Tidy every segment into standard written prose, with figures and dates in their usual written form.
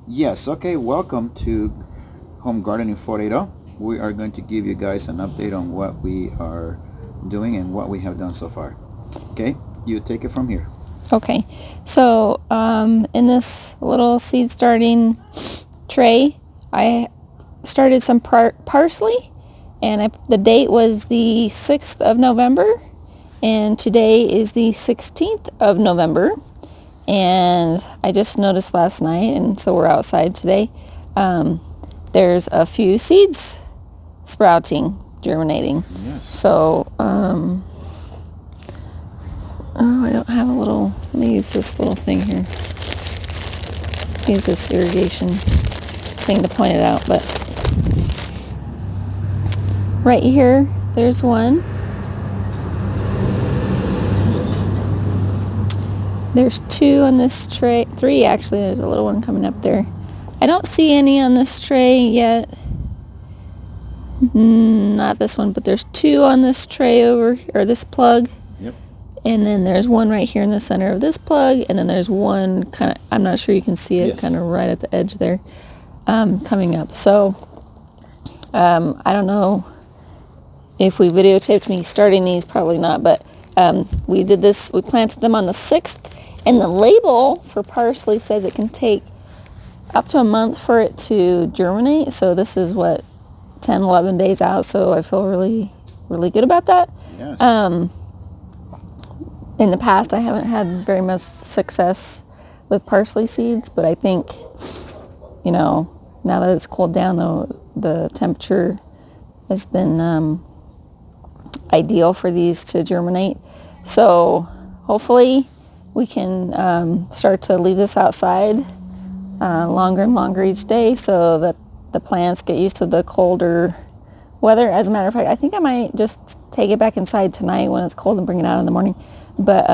Yes, okay, welcome to Home Gardening 480. We are going to give you guys an update on what we are doing and what we have done so far. Okay, you take it from here. Okay, so in this little seed starting tray, I started some parsley, and the date was the 6th of November, and today is the 16th of November. And I just noticed last night, and so we're outside today, there's a few seeds sprouting, germinating. Yes. So, I don't have a little, let me use this little thing here. Use this irrigation thing to point it out, but right here, there's one. There's two on this tray, three actually, there's a little one coming up there. I don't see any on this tray yet. Not this one, but there's two on this tray over, or this plug. Yep. And then there's one right here in the center of this plug, and then there's one kind of, I'm not sure you can see it, Yes. kind of right at the edge there, coming up. So, I don't know if we videotaped me starting these, probably not, but we did this, we planted them on the 6th, and the label for parsley says it can take up to a month for it to germinate, so this is what, 10, 11 days out, so I feel really, really good about that. Yes. In the past, I haven't had very much success with parsley seeds, but I think, now that it's cooled down, the temperature has been ideal for these to germinate. So hopefully we can start to leave this outside longer and longer each day so that the plants get used to the colder weather. As a matter of fact, I think I might just take it back inside tonight when it's cold and bring it out in the morning. But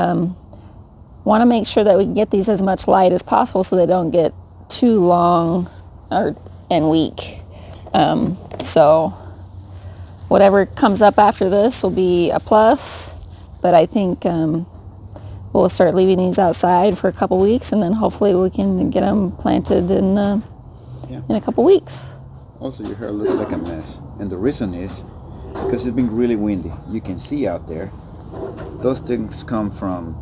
want to make sure that we can get these as much light as possible so they don't get too long and weak. So whatever comes up after this will be a plus, but I think we'll start leaving these outside for a couple weeks, and then hopefully we can get them planted in a couple weeks. Also, your hair looks like a mess, and the reason is because it's been really windy. You can see out there. Those things come from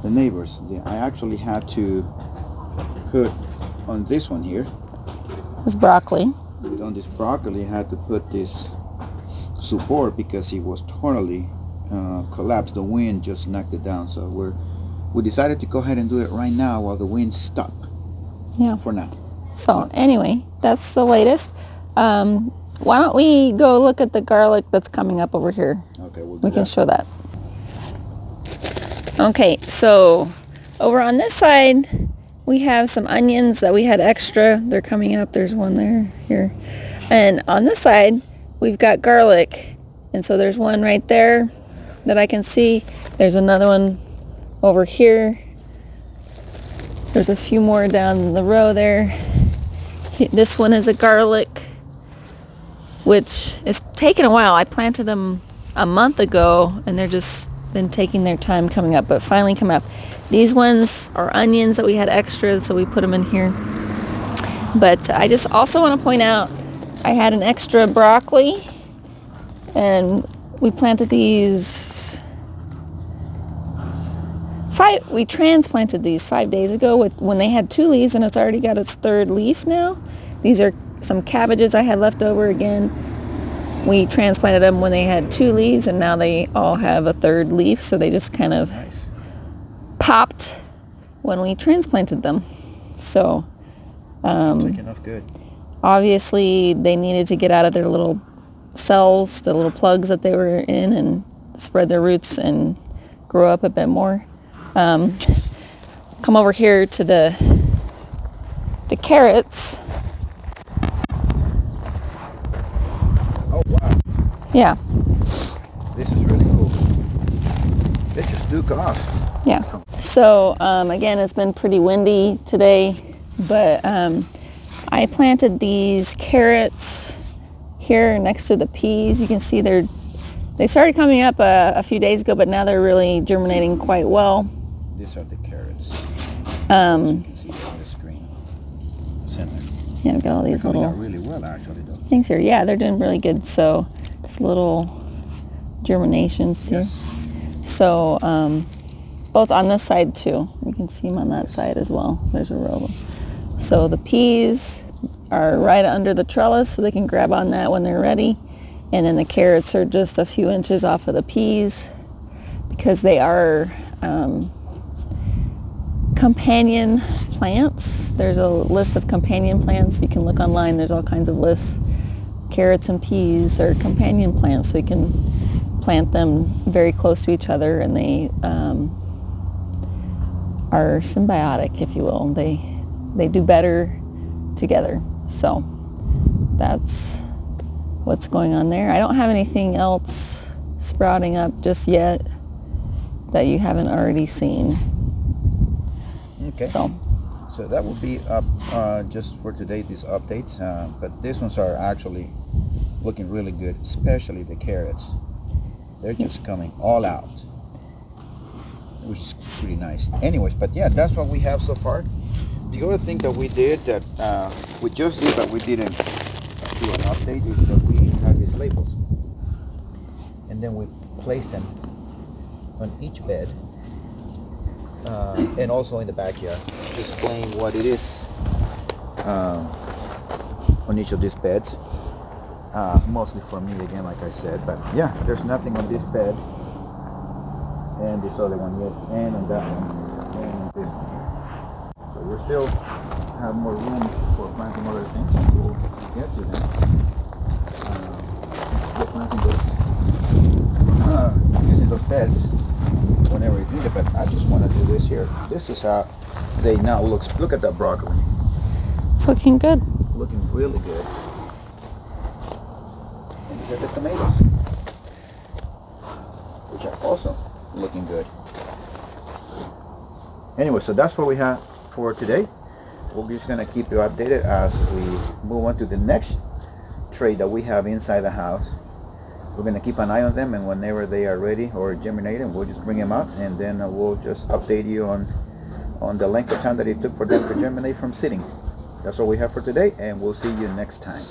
the neighbors. I actually had to put on this one here. It's broccoli. On this broccoli, I had to put this support because it was totally collapsed. The wind just knocked it down. So we decided to go ahead and do it right now while the wind stopped. Yeah. For now. So anyway, that's the latest. Why don't we go look at the garlic that's coming up over here? Okay, we can show that. Okay, so over on this side, we have some onions that we had extra. They're coming up. There's one there, here. And on this side, we've got garlic. And so there's one right there that I can see. There's another one over here. There's a few more down the row there. This one is a garlic, which is taking a while. I planted them a month ago, and they're just been taking their time coming up, but finally come up. These ones are onions that we had extra, so we put them in here. But I just also want to point out, I had an extra broccoli, and we planted these we transplanted these 5 days ago when they had 2 leaves, and it's already got its 3rd leaf now. These are some cabbages I had left over again. We transplanted them when they had 2 leaves, and now they all have a 3rd leaf, so they just kind of popped when we transplanted them. So taking off good. Obviously they needed to get out of their little cells, the little plugs that they were in, and spread their roots and grow up a bit more. Come over here to the carrots. Oh wow. Yeah. This is really cool. They just took off. Yeah. So again, it's been pretty windy today, but I planted these carrots here next to the peas. You can see they started coming up a few days ago, but now they're really germinating quite well. These are the carrots. You can see on the screen. Yeah, I've got all these They're coming little out really well, actually, though. things here. Yeah, they're doing really good. So it's little germinations here. Yes. So both on this side too. You can see them on that side as well. There's a row of them. So the peas are right under the trellis, so they can grab on that when they're ready. And then the carrots are just a few inches off of the peas because they are companion plants. There's a list of companion plants. You can look online. There's all kinds of lists. Carrots and peas are companion plants, so you can plant them very close to each other, and they are symbiotic, if you will. They do better together. So that's what's going on there. I don't have anything else sprouting up just yet that you haven't already seen. Okay. So that will be up just for today, these updates. But these ones are actually looking really good, especially the carrots. They're just coming all out, which is pretty nice. Anyways, but yeah, that's what we have so far. The other thing that we did that we just did but we didn't do an update is that we had these labels. And then we placed them on each bed and also in the backyard, displaying what it is on each of these beds. Mostly for me again, like I said, but yeah, there's nothing on this bed and this other one yet, and on that one, and on this one. So we still have more room for planting other things. We'll get to them. We're planting those, using those beds whenever you need it, but I just want to do this here. This is how they now looks. Look at that broccoli. It's looking good. Looking really good. And these are the tomatoes, which are also looking good. Anyway, so that's what we have for today. We're just going to keep you updated as we move on to the next tray that we have inside the house. We're going to keep an eye on them, and whenever they are ready or germinating, we'll just bring them out, and then we'll just update you on the length of time that it took for them to germinate from seeding. That's all we have for today, and we'll see you next time.